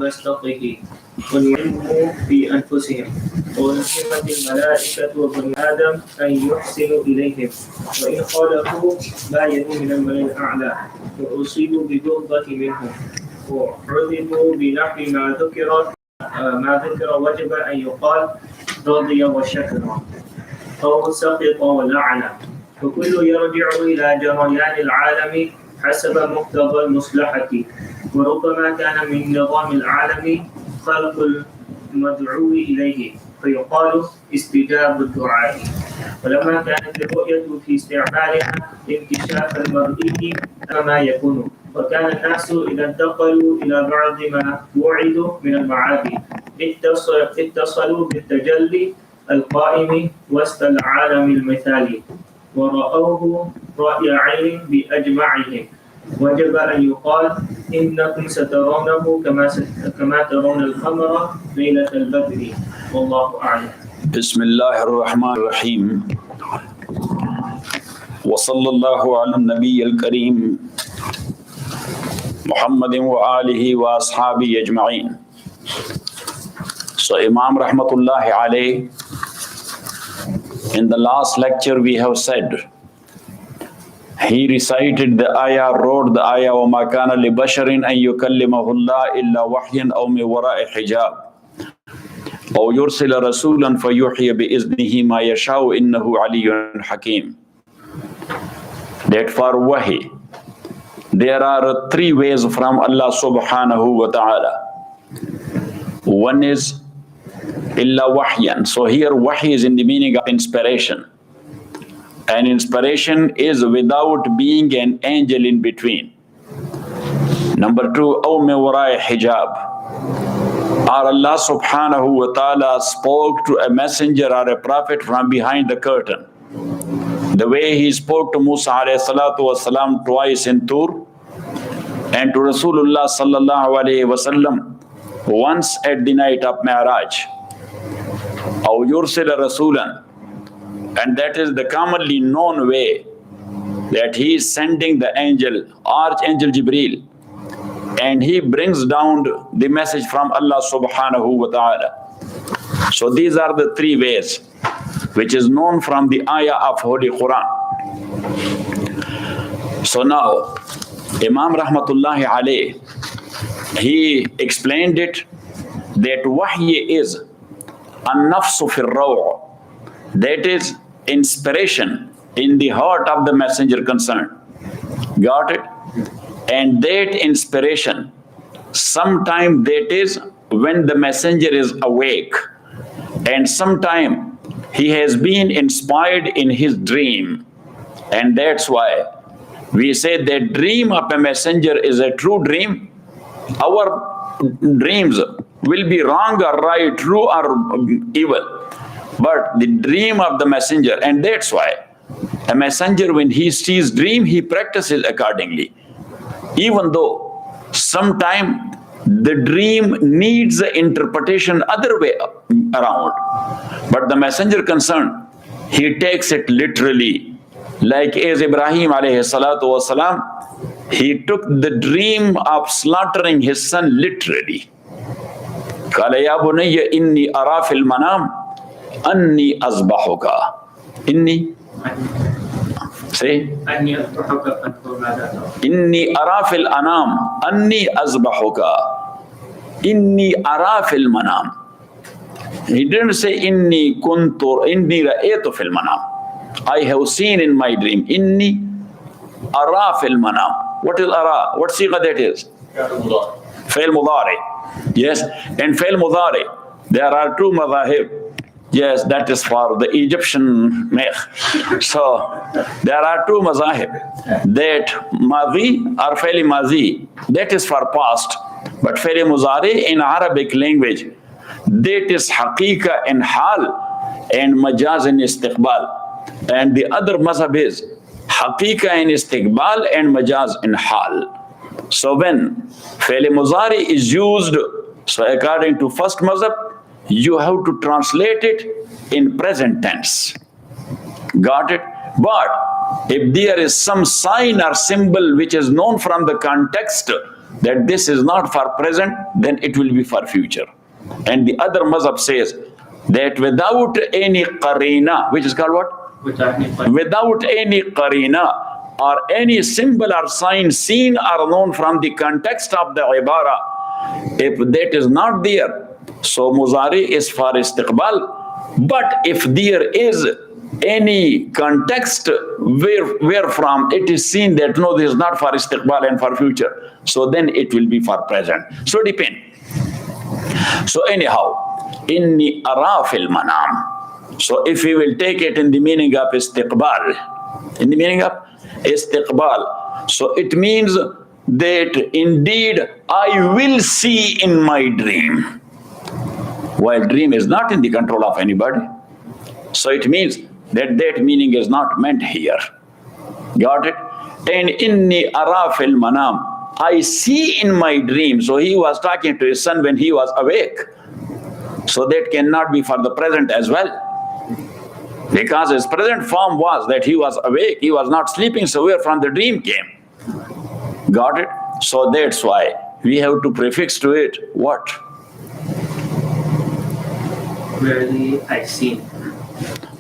ويستطيع وليعلموا في أنفسهم وألهمت الملائكة وبني آدم أن يحسنوا إليهم وإن خالفوا باينوا من الملأ الأعلى وأصيبوا ببغضة منهم وعذبوا بنحو ما ذكر وجب أن يقال رضي وشكر أو سقط ولعن فكل يرجع إلى جريان العالم حسب مقتضى المصلحة وربما كان من نظام العالم خلق المدعو إليه فيقال استجاب الدعاء ولما كانت الرؤية في استعمالها انكشاف المرئي كما يكون وكان الناس إذا انتقلوا إلى بعض ما وعدوا من المعاد اتصلوا بالتجلي القائم وسط العالم المثالي ورأوه رأي عين بأجمعهم وجب أن يقال إنكم سترونه كما ترون القمر ليلة البدر والله أعلم. بسم الله الرحمن الرحيم وصلى الله على النبي الكريم محمد وآله وأصحابه أجمعين. So Imam Rahmatullahi alayh, in the last lecture we have said, he recited the ayah, wrote the ayah, وَمَا كَانَ لِبَشَرٍ أَن يُكَلِّمَهُ اللَّهُ إِلَّا وَحْيًا أَوْ مِنْ وَرَاءِ حِجَابٍ أَوْ يُرْسِلَ رَسُولًا فَيُوحِيَ بِإِذْنِهِ مَا يَشَاءُ إِنَّهُ عَلِيٌّ حَكِيمٌ. That for wahi, there are three ways from Allah subhanahu wa ta'ala. One is illa wahyan. So here wahi is in the meaning of inspiration. And inspiration is without being an angel in between. Number two, aw min wara'i hijab. Or Allah subhanahu wa ta'ala spoke to a messenger or a prophet from behind the curtain. The way he spoke to Musa alayhi salatu wasalam twice in Tur, and to Rasulullah sallallahu alayhi wasallam once at the night of Mi'raj. Aw yursila rasulan. And that is the commonly known way that he is sending the angel, Archangel Jibreel, and he brings down the message from Allah subhanahu wa ta'ala. So these are the three ways which is known from the ayah of Holy Quran. So now, Imam Rahmatullahi alayh, he explained it that wahy is an-nafsu fil raw', that is inspiration in the heart of the messenger concerned. Got it? And that inspiration, sometime that is when the messenger is awake, and sometime he has been inspired in his dream. And that's why we say that dream of a messenger is a true dream. Our dreams will be wrong or right, true or evil. But the dream of the messenger, and that's why a messenger, when he sees dream, he practices accordingly. Even though sometime the dream needs the interpretation other way around. But the messenger concerned, he takes it literally. Like as Ibrahim alayhi salatu wasalam, he took the dream of slaughtering his son literally. قال يا بني إني أرى في المنام أني أذبحك. إني say إني أرى في الأنام أني أذبحك. إني أرى في المنام. He didn't say إني كنت إني رأيت في المنام. I have seen in my dream. إني أرى في المنام. What is أرى? What صيغة that is? فعل مضارع. Yes, and فعل مضارع, there are two madhahib. Yes, that is for the Egyptian mekh. So there are two mazahib. That madhi or faili mazi, that is for past. But faili muzari in Arabic language, that is haqiqa in hal and majaz in istiqbal. And the other mazhab is haqiqa in istiqbal and majaz in hal. So when faili muzari is used, so according to first mazhab, you have to translate it in present tense. Got it? But if there is some sign or symbol which is known from the context that this is not for present, then it will be for future. And the other mazhab says that without any qarina, which is called what? Without any qarina or any symbol or sign seen or known from the context of the ibara, if that is not there, so muzari is for istiqbal. But if there is any context where from it is seen that no, this is not for istiqbal and for future, so then it will be for present. So depend. So anyhow, inni ara fil manam. So if we will take it in the meaning of istiqbal, in the meaning of istiqbal, so it means that indeed I will see in my dream. While dream is not in the control of anybody. So it means that that meaning is not meant here. Got it? And inni ara fil manam, I see in my dream. So he was talking to his son when he was awake. So that cannot be for the present as well. Because his present form was that he was awake, he was not sleeping, so where from the dream came. Got it? So that's why we have to prefix to it what? Rarely I see.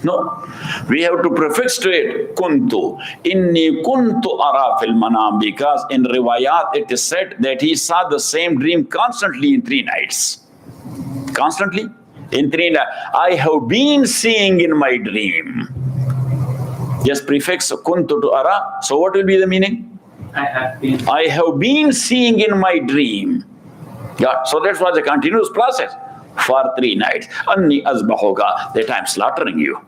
No, we have to prefix to it kuntu. Inni kuntu ara fil manam, because in riwayat it is said that he saw the same dream constantly in 3 nights. Constantly in 3 nights. I have been seeing in my dream. Just prefix kuntu to ara. So what will be the meaning? I have been seeing in my dream. Yeah, so that was a continuous process for 3 nights. Anni azbahuka, that I'm slaughtering you.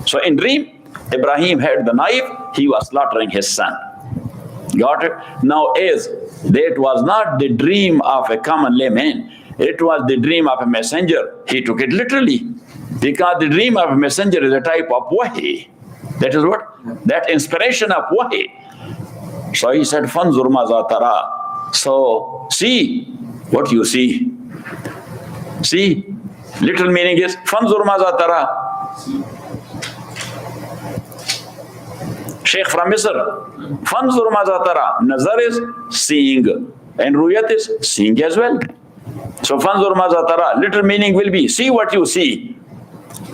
So in dream, Ibrahim had the knife, he was slaughtering his son. Got it? Now as that was not the dream of a common layman, it was the dream of a messenger. He took it literally. Because the dream of a messenger is a type of wahi. That is what? That inspiration of wahi. So he said, Fanzur maza tara. So see what you see. See, literal meaning is Fanzur maza tara. Sheikh from Misr, Fanzur maza tara. Nazar is seeing, and Ruyat is seeing as well. So Fanzur maza tara, literal meaning will be see what you see.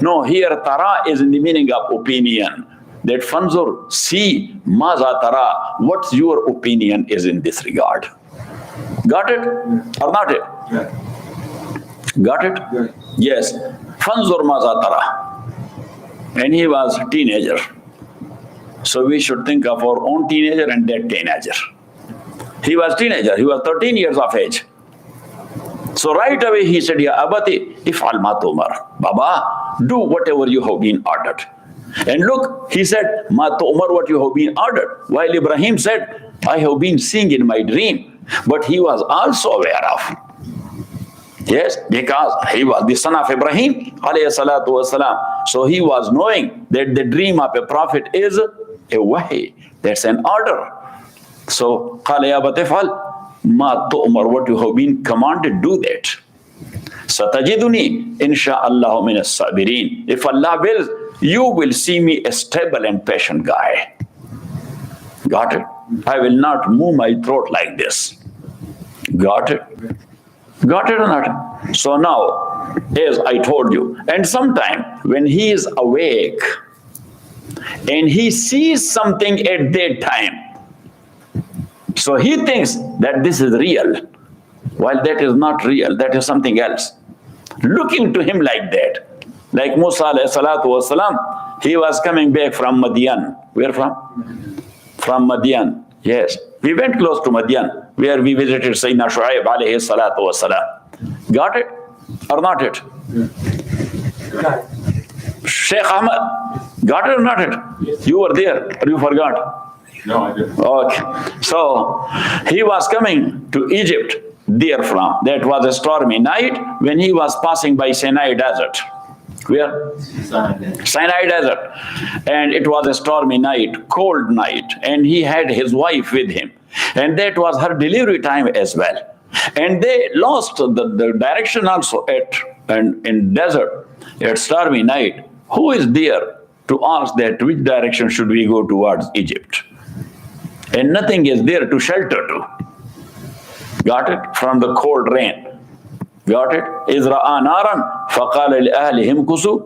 No, here tara is in the meaning of opinion. That Fanzur, see, maza tara, what's your opinion is in this regard. Got it or not it? Got it? Yes. Fanzur maza tara. And he was a teenager. So we should think of our own teenager and that teenager. He was teenager. He was 13 years of age. So right away he said, Ya abati, if'al ma tu'mar. Baba, do whatever you have been ordered. And look, he said, ma tu'mar, what you have been ordered. While Ibrahim said, I have been seeing in my dream. But he was also aware of. Yes, because he was the son of Ibrahim, alayhi salatu wasalam. So he was knowing that the dream of a prophet is a wahi. That's an order. So, qala ya batifal, ma tu'mar, what you have been commanded, do that. Satajiduni, insha'Allah min as-sabirin. If Allah wills, you will see me a stable and patient guy. Got it? I will not move my throat like this. Got it? Got it or not? So now, as I told you, and sometime when he is awake and he sees something at that time, so he thinks that this is real, while that is not real, that is something else. Looking to him like that, like Musa alayhi salatu wasalam, he was coming back from Madian. Where from? From Madian, yes. We went close to Madian, where we visited Sayyidina Shu'aib alayhi salatu wasalam. Got it or not it? Sheikh Ahmad, got it or not it? You were there or you forgot? No, I didn't. Okay. So he was coming to Egypt therefrom. That was a stormy night when he was passing by Sinai Desert. Where? Sinai Desert. And it was a stormy night, cold night, and he had his wife with him. And that was her delivery time as well. And they lost the direction also in desert, at stormy night. Who is there to ask that which direction should we go towards Egypt? And nothing is there to shelter to. Got it? From the cold rain. Got it? إذ رأى نارا فقال لأهلهم كثوا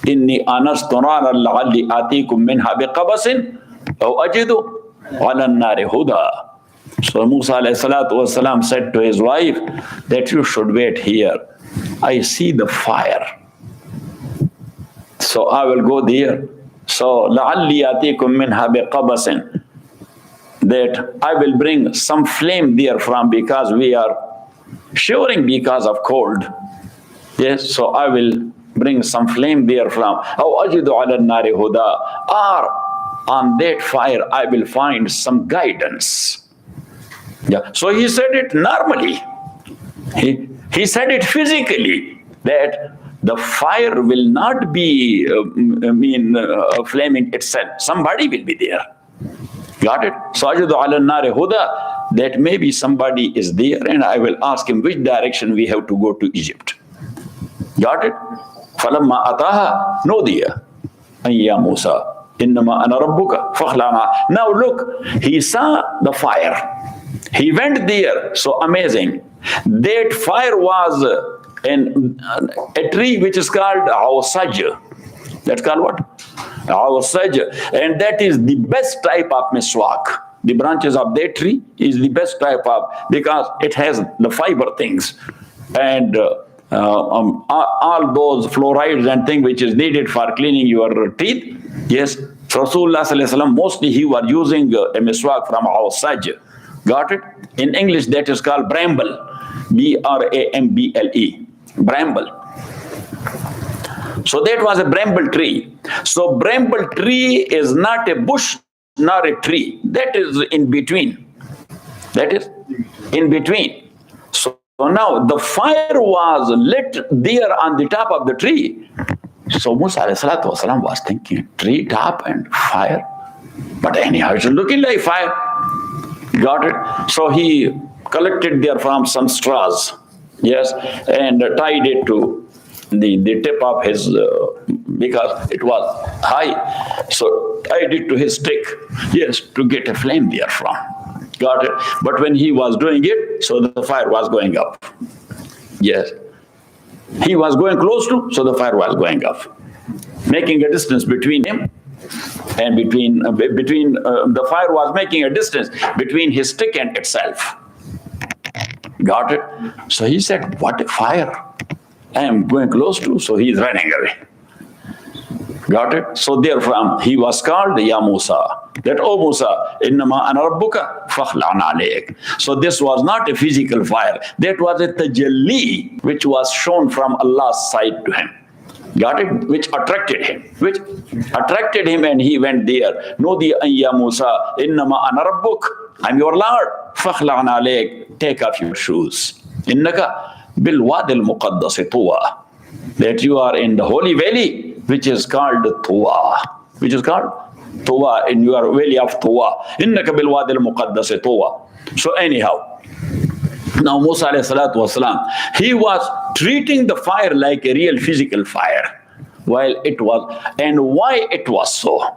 إني آنست نارا لعلي آتيكم منها بقبس أو أجد على النار هدى. So Musa alayhi salatu wasalam said to his wife that you should wait here. I see the fire. So I will go there. So لعلي آتيكم منها بقبس, that I will bring some flame there from, because we are shivering because of cold. Yes, so I will bring some flame there from. أو أجد على النار هدى, or on that fire I will find some guidance. Yeah. So he said it normally. He said it physically, that the fire will not be flaming itself. Somebody will be there. Got it? So أجد على النار هدى, that maybe somebody is there, and I will ask him which direction we have to go to Egypt. Got it? فلما أتاها نودي أن يا موسى إنما أنا ربك فاخلع. Now look, he saw the fire. He went there. So amazing. That fire was a tree which is called awsaj. That's called what? Awsaj. And that is the best type of miswak. The branches of that tree is the best type of, because it has the fiber things. And all those fluorides and things which is needed for cleaning your teeth. Yes, Rasulullah sallallahu alaihi wasallam, mostly he was using a miswak from awsaj. Got it? In English that is called bramble. B-R-A-M-B-L-E. Bramble. So that was a bramble tree. So bramble tree is not a bush nor a tree. That is in between. That is in between. So now the fire was lit there on the top of the tree. So Musa alayhi salatu wasalam was thinking, tree top and fire. But anyhow, it's looking like fire. Got it? So he collected there from some straws. Yes, and tied it to the tip of his, because it was high. So tied it to his stick. Yes, to get a flame there from. Got it? But when he was doing it, so the fire was going up. Yes. He was going close to, so the fire was going up, making a distance between him and the fire was making a distance between his stick and itself. Got it? So he said, what a fire I am going close to, so he is running away. Got it? So therefrom he was called Ya Musa, that, oh Musa, innama ana rabbuka fakhlan alayk. So this was not a physical fire, that was a tajalli which was shown from Allah's side to him. Got it? Which attracted him, and he went there. Nodi an ya Musa innama ana rabbuk, I'm your Lord, fakhlan alayk, take off your shoes. Innaka bil wadi al muqaddas tuwa, that you are in the holy valley which is called Tuwa. Which is called Tuwa, in your valley of Tuwa. Innaka bil wadi al muqaddas tuwa. So anyhow, now Musa alayhi salatu wasalam, he was treating the fire like a real physical fire. While it was, and why it was so?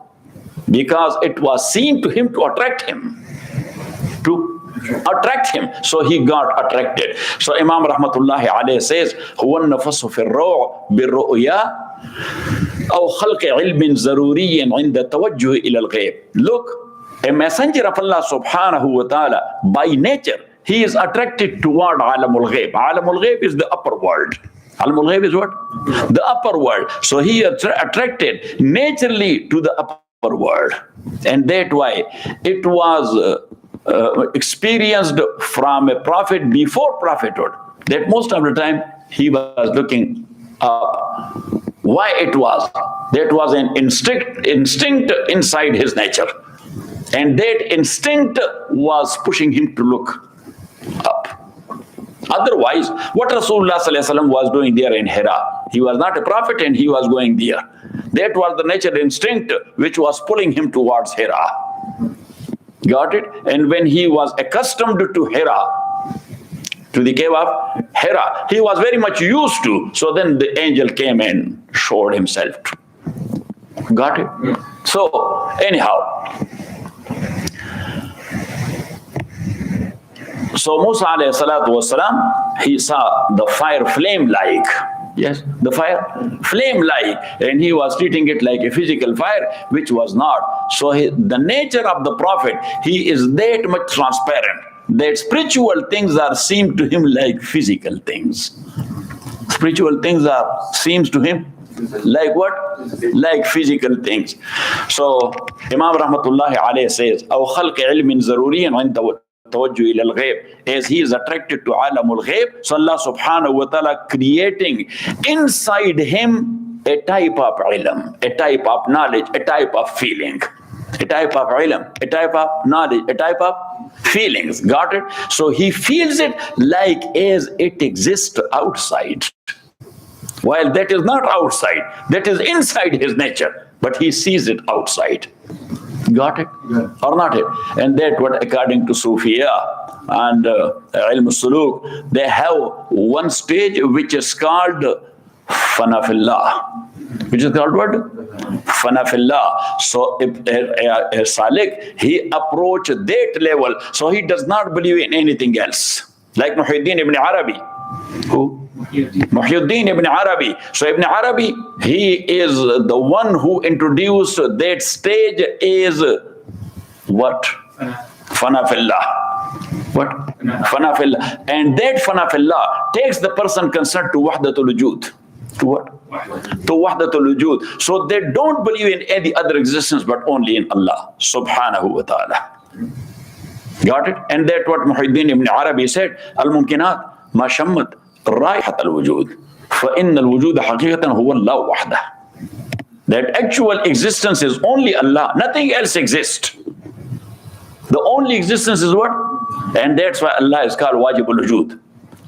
Because it was seen to him to attract him. So he got attracted. So Imam Rahmatullahi alayhi says, هو النفس في الروع بالرؤيا أو خلق علم ضروري عند التوجه إلى الغيب. Look, a messenger of Allah subhanahu wa ta'ala, by nature, he is attracted toward alamul ghaib. Alamul ghaib is the upper world. Alamul ghaib is what? The upper world. So he is attracted naturally to the upper world. And that why it was experienced from a prophet before prophethood, that most of the time he was looking up. Why it was? That was an instinct inside his nature. And that instinct was pushing him to look up. Otherwise, what Rasulullah was doing there in Hira, he was not a prophet and he was going there. That was the natural instinct which was pulling him towards Hira. Got it? And when he was accustomed to Hira, to the cave of Hira, he was very much used to. So then the angel came and showed himself. Got it? So anyhow, So Musa alayhi salatu wasalam, he saw the fire flame like. Yes, the fire flame like, and he was treating it like a physical fire, which was not. So the nature of the Prophet, he is that much transparent that spiritual things are seem to him like physical things. Spiritual things are seems to him like what? Like physical things. So Imam Rahmatullahi alayhi says, أو خلق علم ضروري عند توجه إلى الغيب, as he is attracted to alamul ghaib. So Allah subhanahu wa ta'ala creating inside him a type of ilm, a type of knowledge, a type of feeling, a type of ilm, a type of knowledge, a type of feelings. Got it? So he feels it like as it exists outside. While that is not outside, that is inside his nature, but he sees it outside. Got it? Yeah. Or not it? And that what according to Sufiya and Ilm Suluk, they have one stage which is called Fanafillah. Which is called what? Fanafillah. So if a Salik, he approach that level, so he does not believe in anything else. Like Muhyiddin ibn Arabi. Who? Muhyiddin ibn Arabi. So Ibn Arabi, he is the one who introduced that stage is what? Fanafillah. What? Fanafillah. And that Fanafillah takes the person concerned to Wahdatul Wujud. To what? To Wahdatul Wujud. So they don't believe in any other existence but only in Allah subhanahu wa ta'ala. Got it? And that's what Muhyiddin ibn Arabi said, Al-Mumkinat ma shammat رائحة الوجود فإن الوجود حقيقة هو الله وحده. That actual existence is only Allah, nothing else exists. The only existence is what? And that's why Allah is called Wajibul Wujud.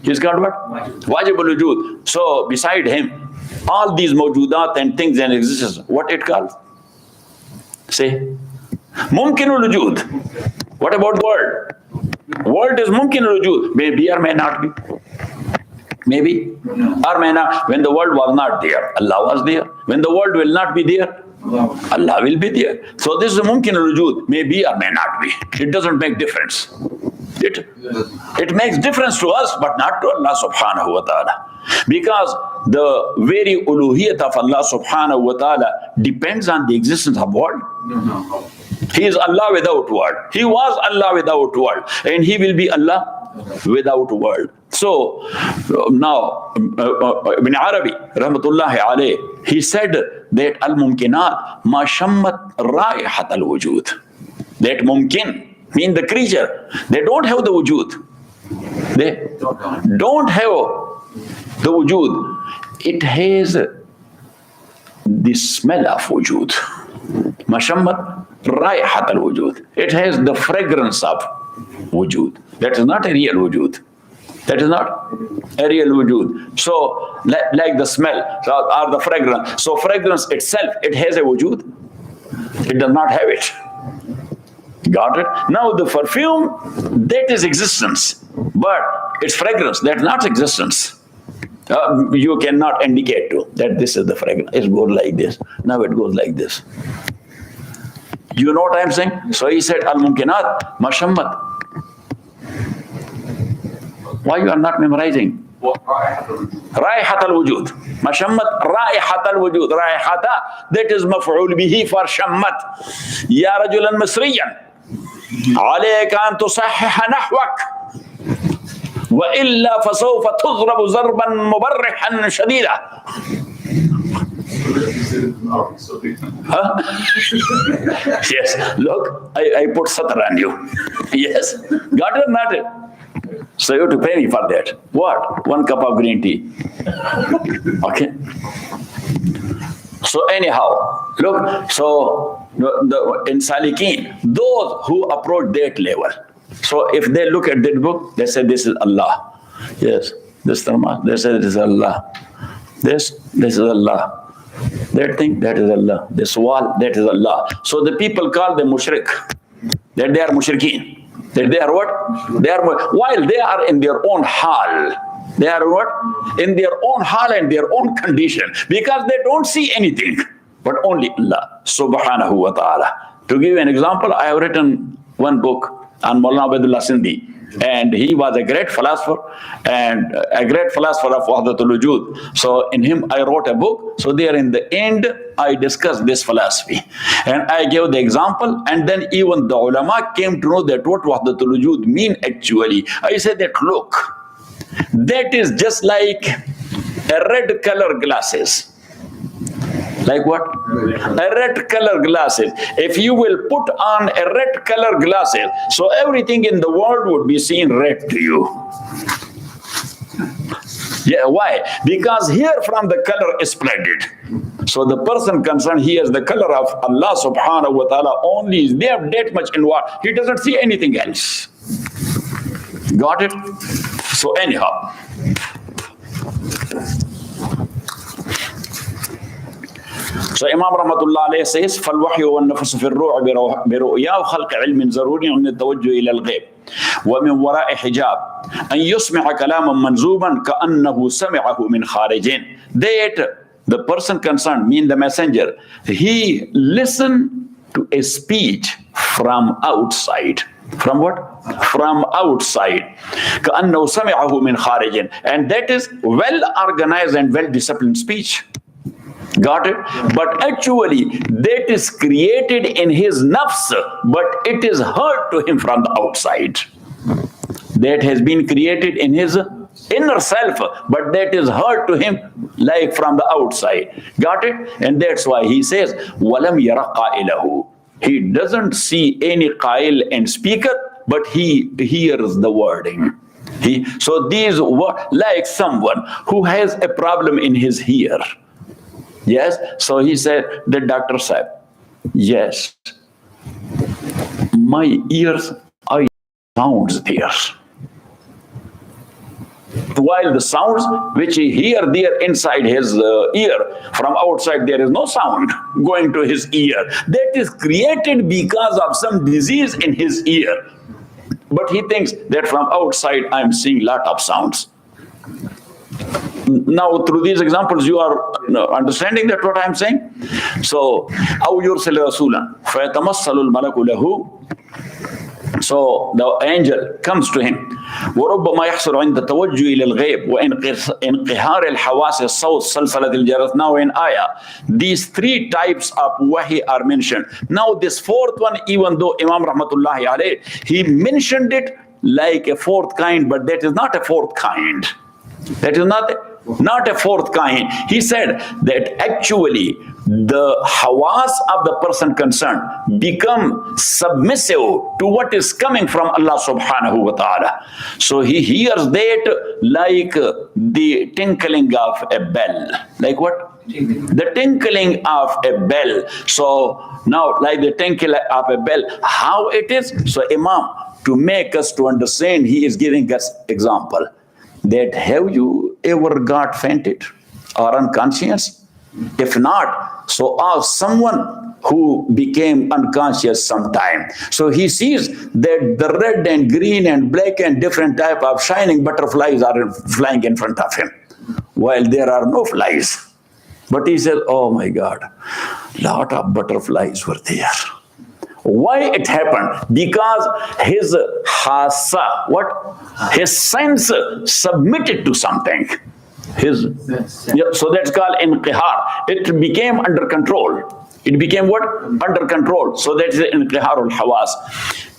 He's called what? Wajibul Wujud. So beside him, all these mawjudat and things and existence, what it called? Say, Mumkinul Wujud. What about the world? World is Mumkinul Wujud. May be or may not be. Maybe or may not. When the world was not there, Allah was there. When the world will not be there, Allah will be there. So this is a mumkin al-wujud, may be or may not be. It doesn't make difference. It makes difference to us, but not to Allah subhanahu wa ta'ala. Because the very uluhiyat of Allah subhanahu wa ta'ala depends on the existence of world. He is Allah without world. He was Allah without world. And he will be Allah without world. So now Ibn Arabi rahmatullahi alayh, he said that al-mumkinat ma shammat raihat al-wujud. That mumkin mean the creature, they don't have the wujud. They don't have the wujud. It has the smell of wujud. Ma shammat raihat al-wujud. It has the fragrance of wujud. That is not a real wujud. That is not a real wujud. So, like the smell or the fragrance. So, fragrance itself, it has a wujud. It does not have it. Got it? Now, the perfume, that is existence. But its fragrance, that's not existence. You cannot indicate to that this is the fragrance. It goes like this. Now it goes like this. You know what I'm saying? So he said, Al-Mumkinat, Mashammat. Why you are not memorizing? Raihat al-wujud. Mashammat raihat al-wujud. Raihata, that is maf'ul bihi for shammat. Ya rajulan misriyan. عليك أن تصحح نحوك وإلا فسوف تضرب ضربا مبرحا شديدا. Huh? Yes, look, I put satar on you. Yes, got it or not it? So you have to pay me for that. What? 1 cup of green tea. Okay. So anyhow, look, so in Salikin, those who approach that level, so if they look at that book, they say this is Allah. Yes, this Dharma, they say this is Allah. This is Allah. That thing, that is Allah. This wall, that is Allah. So the people call them mushrik, that they are mushrikeen. That they are what? They are, while they are in their own hal. They are what? In their own hal and their own condition. Because they don't see anything, but only Allah subhanahu wa ta'ala. To give you an example, I have written one book on Maulana Abdullah Sindhi. And he was a great philosopher and a great philosopher of Wahdatul Wujud. So in him I wrote a book. So there in the end I discussed this philosophy and I gave the example, and then even the ulama came to know that what Wahdatul Wujud mean actually. I said that look, that is just like a red color glasses. Like what? A red color glasses. If you will put on a red color glasses, so everything in the world would be seen red to you. Yeah, why? Because here from the color is splendid. So the person concerned, he has the color of Allah subhanahu wa ta'ala only. They have that much in what? He doesn't see anything else. Got it? So anyhow. So Imam Rahmatullah alayhi says, فَالْوَحْيُ وَالنَّفْسُ فِي الرُّعْ بِرُؤْيَا وَخَلْقِ عِلْمٍ ضَرُورٍ عِنْدَ التَّوَجُّهِ إِلَى الْغَيْبِ وَمِنْ وَرَاءِ حِجَابٍ أَنْ يُسْمِعَ كَلَامًا مَنْزُوبًا كَأَنَّهُ سَمِعَهُ مِنْ خَارِجٍ. That the person concerned, mean the messenger, he listened to a speech from outside. From what? From outside. كَأَنَّهُ سَمِعَهُ مِنْ خَارِجٍ. And that is well organized and well disciplined speech. Got it? But actually, that is created in his nafs, but it is heard to him from the outside. That has been created in his inner self, but that is heard to him like from the outside. Got it? And that's why he says, وَلَمْ يَرَ قَائِلَهُ. He doesn't see any qail and speaker, but he hears the wording. So these were like someone who has a problem in his ear. Yes, so he said, the doctor said, yes, my ears are sounds there. While the sounds which he hear there inside his ear, from outside there is no sound going to his ear. That is created because of some disease in his ear. But he thinks that from outside I am seeing lot of sounds. Now, through these examples, you are understanding that what I am saying? So, أَوْ يُرْسِلْ رَسُولًا فَيَتَمَثَّلُ الْمَلَكُ لَهُ. So, the angel comes to him. وَرُبَّمَا يَحْصُلُ عِنْدَ التَّوَجُّهِ إِلَى الْغَيْبِ وَإِنْقِهَارِ الْحَوَاسِ الصَّوْتِ سَلْسَلَةِ الْجَرَسِ. Now in ayah, these three types of wahi are mentioned. Now this fourth one, even though Imam Rahmatullahi alayhi, he mentioned it like a fourth kind, but that is not a fourth kind. That is not a fourth kind. He said that actually the hawas of the person concerned become submissive to what is coming from Allah subhanahu wa ta'ala. So he hears that like the tinkling of a bell. Like what? The tinkling of a bell. So now like the tinkling of a bell, how it is? So Imam, to make us to understand, he is giving us example. That have you ever got fainted or unconscious? If not, so ask someone who became unconscious sometime. So he sees that the red and green and black and different type of shining butterflies are flying in front of him, while there are no flies. But he says, oh my God, lot of butterflies were there. Why it happened? Because his hasa, what? His sense submitted to something. So that's called inqihar. It became under control. It became what? Under control. So that is inqiharul hawas.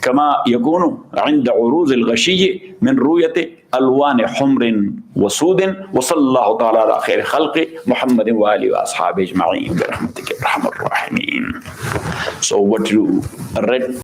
كما يكون عند عروض الغشي من رؤية ألوان حمر وسود وصلى الله تعالى على خير خلق محمد وآله وأصحابه أجمعين برحمتك يا أرحم الراحمين. So what you read